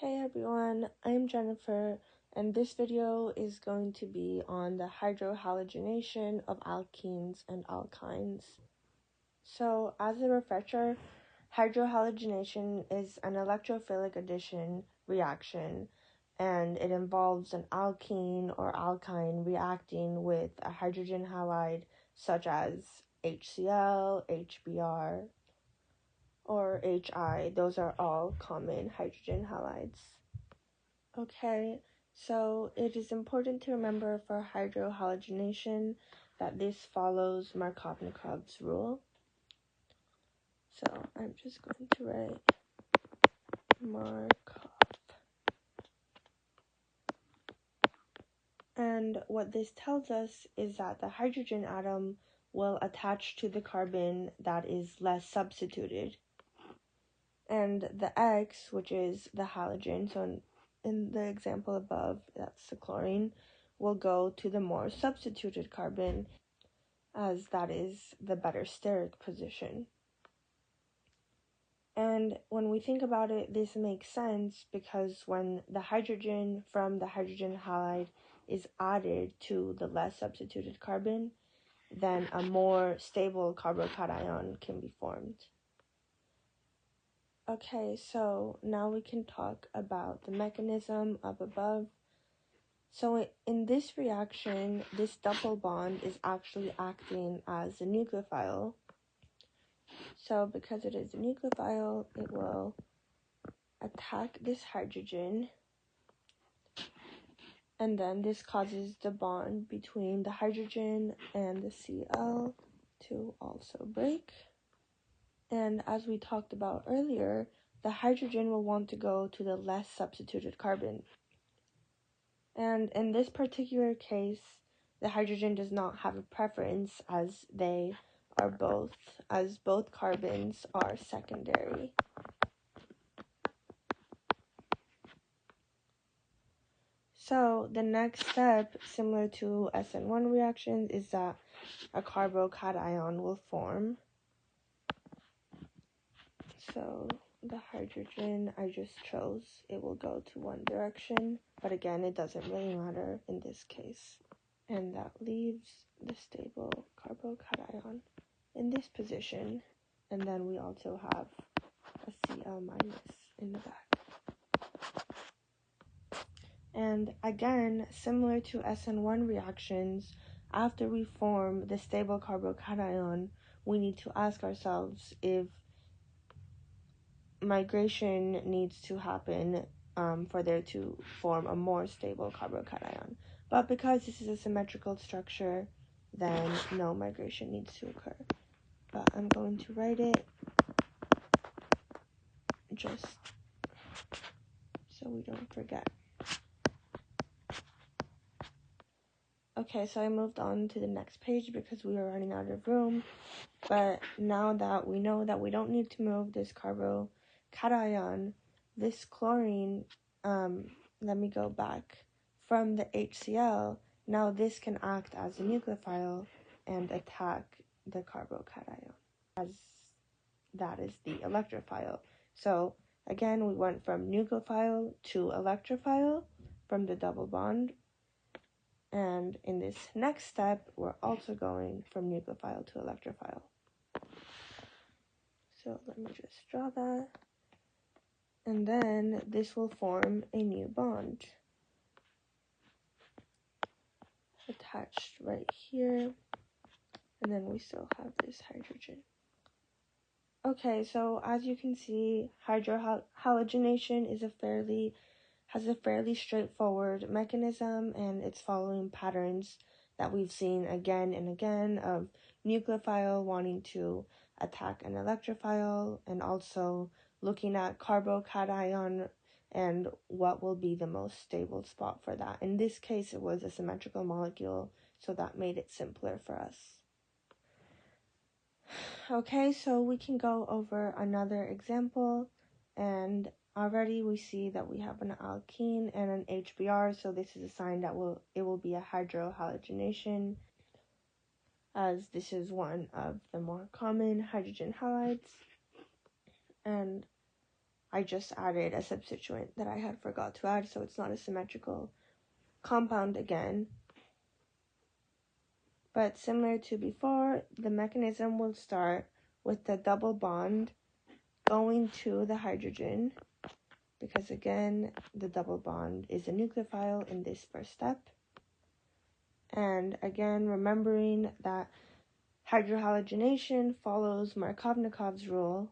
Hey everyone, I'm Jennifer, and this video is going to be on the hydrohalogenation of alkenes and alkynes. So, as a refresher, hydrohalogenation is an electrophilic addition reaction, and it involves an alkene or alkyne reacting with a hydrogen halide such as HCl, HBr, or HI. Those are all common hydrogen halides. Okay, so it is important to remember for hydrohalogenation that this follows Markovnikov's rule. So I'm just going to write Markov. And what this tells us is that the hydrogen atom will attach to the carbon that is less substituted. And the X, which is the halogen, so in the example above, that's the chlorine, will go to the more substituted carbon, as that is the better steric position. And when we think about it, this makes sense because when the hydrogen from the hydrogen halide is added to the less substituted carbon, then a more stable carbocation can be formed. Okay, so now we can talk about the mechanism up above. So in this reaction, this double bond is actually acting as a nucleophile. So because it is a nucleophile, it will attack this hydrogen, and then this causes the bond between the hydrogen and the Cl to also break. And as we talked about earlier, the hydrogen will want to go to the less substituted carbon. And in this particular case, the hydrogen does not have a preference as both carbons are secondary. So the next step, similar to SN1 reactions, is that a carbocation will form. So the hydrogen I just chose, it will go to one direction, but again, it doesn't really matter in this case. And that leaves the stable carbocation in this position, and then we also have a Cl minus in the back. And again, similar to SN1 reactions, after we form the stable carbocation, we need to ask ourselves if migration needs to happen for there to form a more stable carbocation. But because this is a symmetrical structure, then no migration needs to occur. But I'm going to write it just so we don't forget. Okay, so I moved on to the next page because we were running out of room. But now that we know that we don't need to move this carbocation, this chlorine, let me go back, from the HCl, now this can act as a nucleophile and attack the carbocation, as that is the electrophile. So again, we went from nucleophile to electrophile from the double bond. And in this next step, we're also going from nucleophile to electrophile. So let me just draw that. And then this will form a new bond attached right here. And then we still have this hydrogen. Okay, so as you can see, hydrohalogenation has a fairly straightforward mechanism, and it's following patterns that we've seen again and again of nucleophile wanting to attack an electrophile, and also looking at carbocation and what will be the most stable spot for that. In this case, it was a symmetrical molecule, so that made it simpler for us. Okay, so we can go over another example, and already we see that we have an alkene and an HBr, so this is a sign that it will be a hydrohalogenation, as this is one of the more common hydrogen halides. And I just added a substituent that I had forgot to add, so it's not a symmetrical compound again. But similar to before, the mechanism will start with the double bond going to the hydrogen, because again, the double bond is a nucleophile in this first step. And again, remembering that hydrohalogenation follows Markovnikov's rule,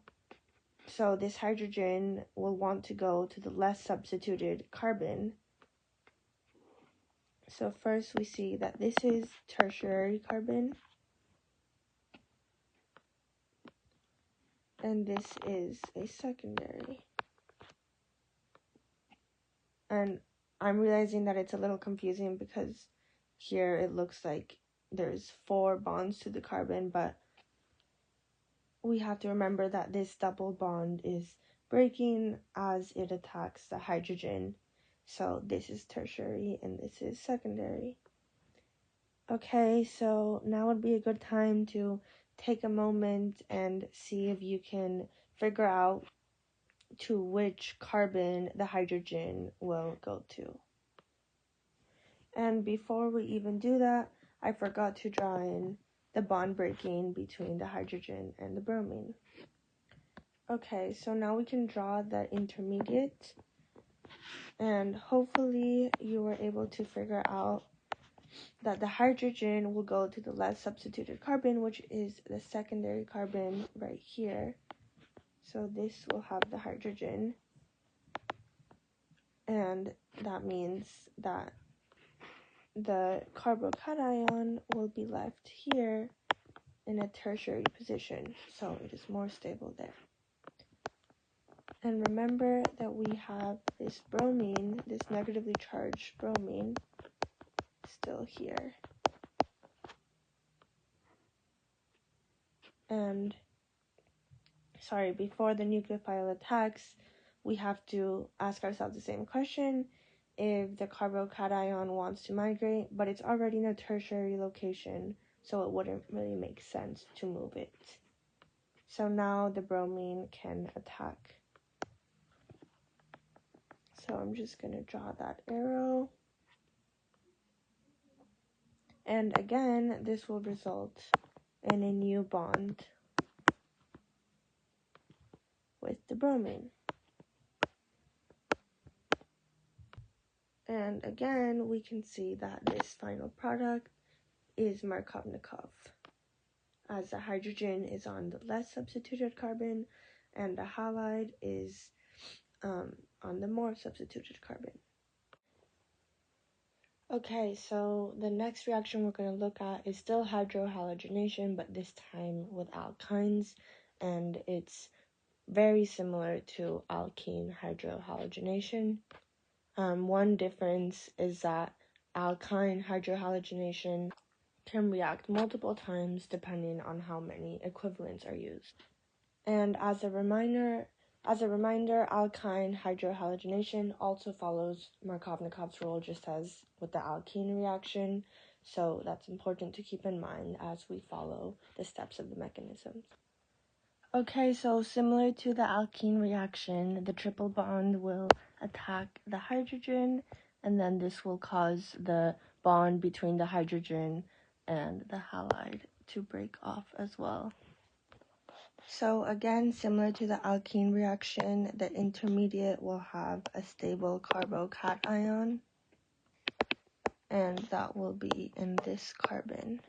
so this hydrogen will want to go to the less substituted carbon. So first we see that this is tertiary carbon, and this is a secondary. And I'm realizing that it's a little confusing because here it looks like there's 4 bonds to the carbon, but we have to remember that this double bond is breaking as it attacks the hydrogen. So this is tertiary and this is secondary. Okay, so now would be a good time to take a moment and see if you can figure out to which carbon the hydrogen will go to. And before we even do that, I forgot to draw in the bond breaking between the hydrogen and the bromine. Okay, so now we can draw the intermediate, and hopefully you were able to figure out that the hydrogen will go to the less substituted carbon, which is the secondary carbon right here. So this will have the hydrogen, and that means that the carbocation will be left here in a tertiary position, so it is more stable there. And remember that we have this bromine, this negatively charged bromine, still here. And before the nucleophile attacks, we have to ask ourselves the same question: if the carbocation wants to migrate, but it's already in a tertiary location, so it wouldn't really make sense to move it. So now the bromine can attack. So I'm just going to draw that arrow. And again, this will result in a new bond with the bromine. And again, we can see that this final product is Markovnikov, as the hydrogen is on the less substituted carbon and the halide is on the more substituted carbon. Okay, so the next reaction we're going to look at is still hydrohalogenation, but this time with alkynes, and it's very similar to alkene hydrohalogenation. One difference is that alkyne hydrohalogenation can react multiple times depending on how many equivalents are used. And as a reminder, alkyne hydrohalogenation also follows Markovnikov's rule, just as with the alkene reaction, so that's important to keep in mind as we follow the steps of the mechanism. Okay, so similar to the alkene reaction, the triple bond will attack the hydrogen, and then this will cause the bond between the hydrogen and the halide to break off as well. So again, similar to the alkene reaction, the intermediate will have a stable carbocation, and that will be in this carbon.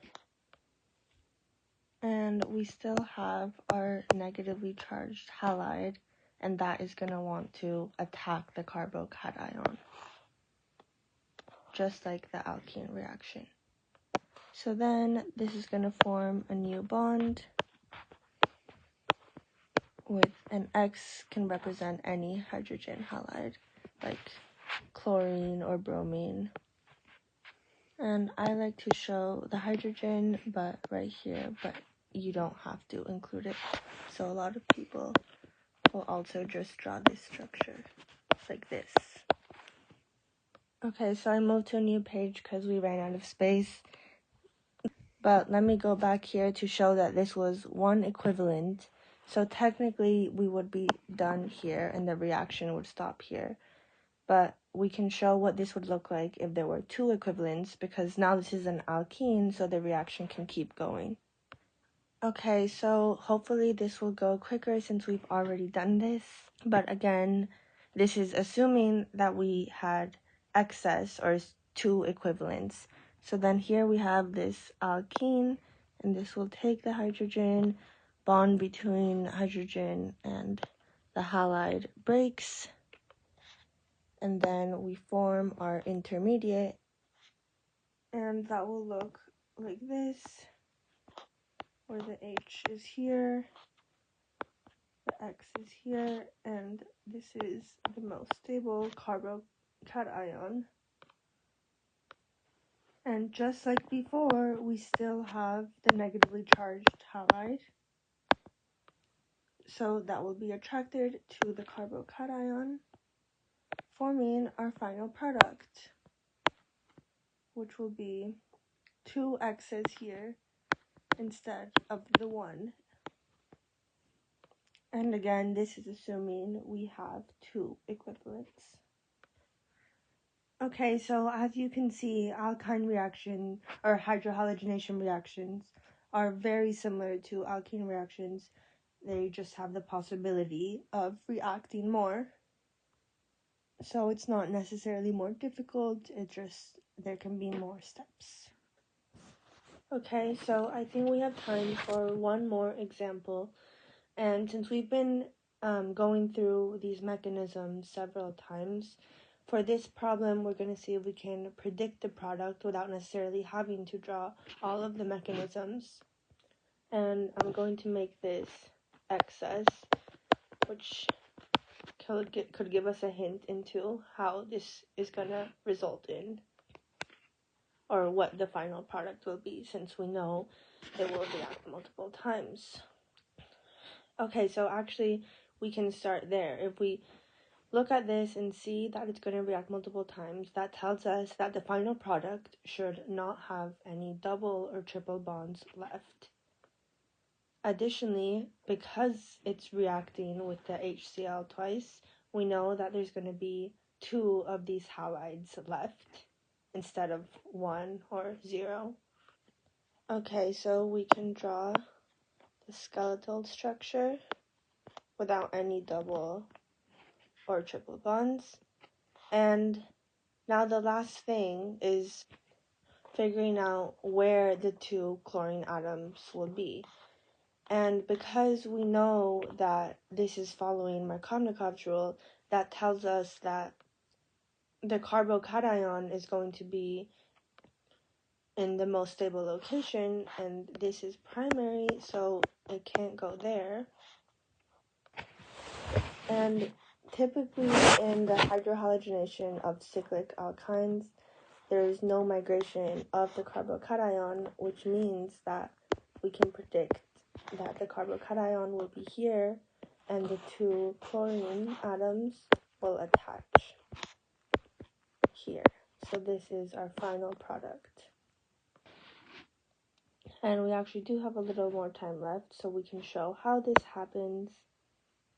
And we still have our negatively charged halide, and that is going to want to attack the carbocation, just like the alkene reaction. So then this is going to form a new bond with an X can represent any hydrogen halide, like chlorine or bromine. And I like to show the hydrogen right here, but you don't have to include it. So a lot of people will also just draw this structure like this. Okay, so I moved to a new page because we ran out of space. But let me go back here to show that this was one equivalent. So technically we would be done here and the reaction would stop here. But we can show what this would look like if there were two equivalents, because now this is an alkene, so the reaction can keep going. Okay, so hopefully this will go quicker since we've already done this. But again, this is assuming that we had excess or two equivalents. So then here we have this alkene, and this will take the hydrogen, bond between hydrogen and the halide breaks, and then we form our intermediate, and that will look like this, where the H is here, the X is here, and this is the most stable carbocation. And just like before, we still have the negatively charged halide, so that will be attracted to the carbocation, forming our final product, which will be two X's here instead of the one. And again, this is assuming we have two equivalents. Okay, so as you can see, alkyne reaction or hydrohalogenation reactions are very similar to alkene reactions. They just have the possibility of reacting more. So it's not necessarily more difficult, it just, there can be more steps. Okay, so I think we have time for one more example. And since we've been going through these mechanisms several times, for this problem, we're going to see if we can predict the product without necessarily having to draw all of the mechanisms. And I'm going to make this excess, which could give us a hint into how this is going to result in, or what the final product will be, since we know it will react multiple times. Okay, so actually we can start there. If we look at this and see that it's going to react multiple times, that tells us that the final product should not have any double or triple bonds left. Additionally, because it's reacting with the HCl twice, we know that there's going to be two of these halides left instead of one or zero. Okay, so we can draw the skeletal structure without any double or triple bonds. And now the last thing is figuring out where the two chlorine atoms will be. And because we know that this is following Markovnikov's rule, that tells us that the carbocation is going to be in the most stable location, and this is primary, so it can't go there. And typically in the hydrohalogenation of cyclic alkynes, there is no migration of the carbocation, which means that we can predict that the carbocation will be here and the two chlorine atoms will attach here. So this is our final product. And we actually do have a little more time left, so we can show how this happens.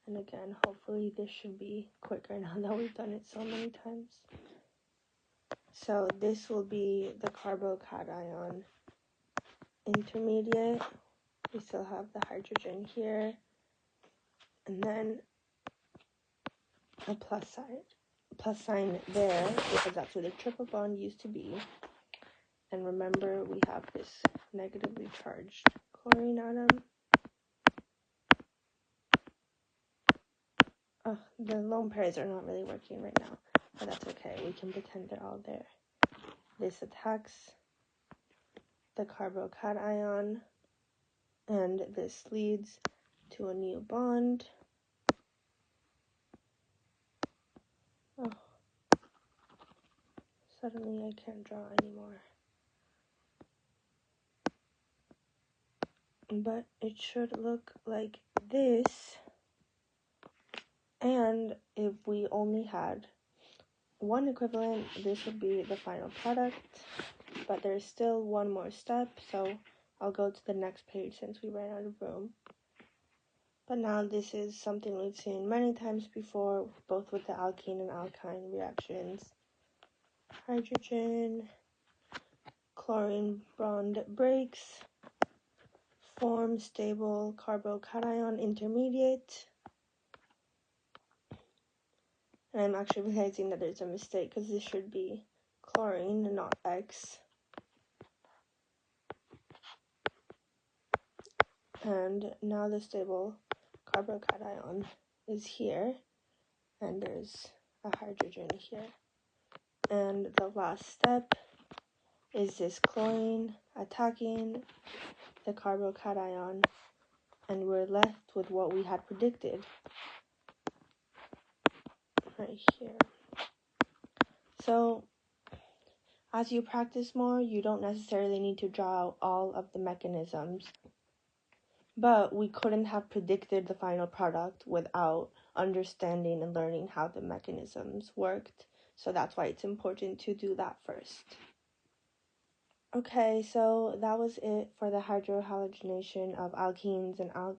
And again, hopefully this should be quicker now that we've done it so many times. So this will be the carbocation intermediate. We still have the hydrogen here, and then a plus sign there, because that's where the triple bond used to be. And remember, we have this negatively charged chlorine atom. Oh, the lone pairs are not really working right now, but that's okay. We can pretend they're all there. This attacks the carbocation, and this leads to a new bond. Oh, suddenly I can't draw anymore. But it should look like this. And if we only had one equivalent, this would be the final product. But there's still one more step, so I'll go to the next page since we ran out of room. But now this is something we've seen many times before, both with the alkene and alkyne reactions. Hydrogen, chlorine bond breaks, form stable carbocation intermediate. And I'm actually realizing that there's a mistake because this should be chlorine and not X. And now the stable carbocation is here, and there's a hydrogen here. And the last step is this chlorine attacking the carbocation, and we're left with what we had predicted right here. So as you practice more, you don't necessarily need to draw out all of the mechanisms, but we couldn't have predicted the final product without understanding and learning how the mechanisms worked. So that's why it's important to do that first. Okay, so that was it for the hydrohalogenation of alkenes and alkynes.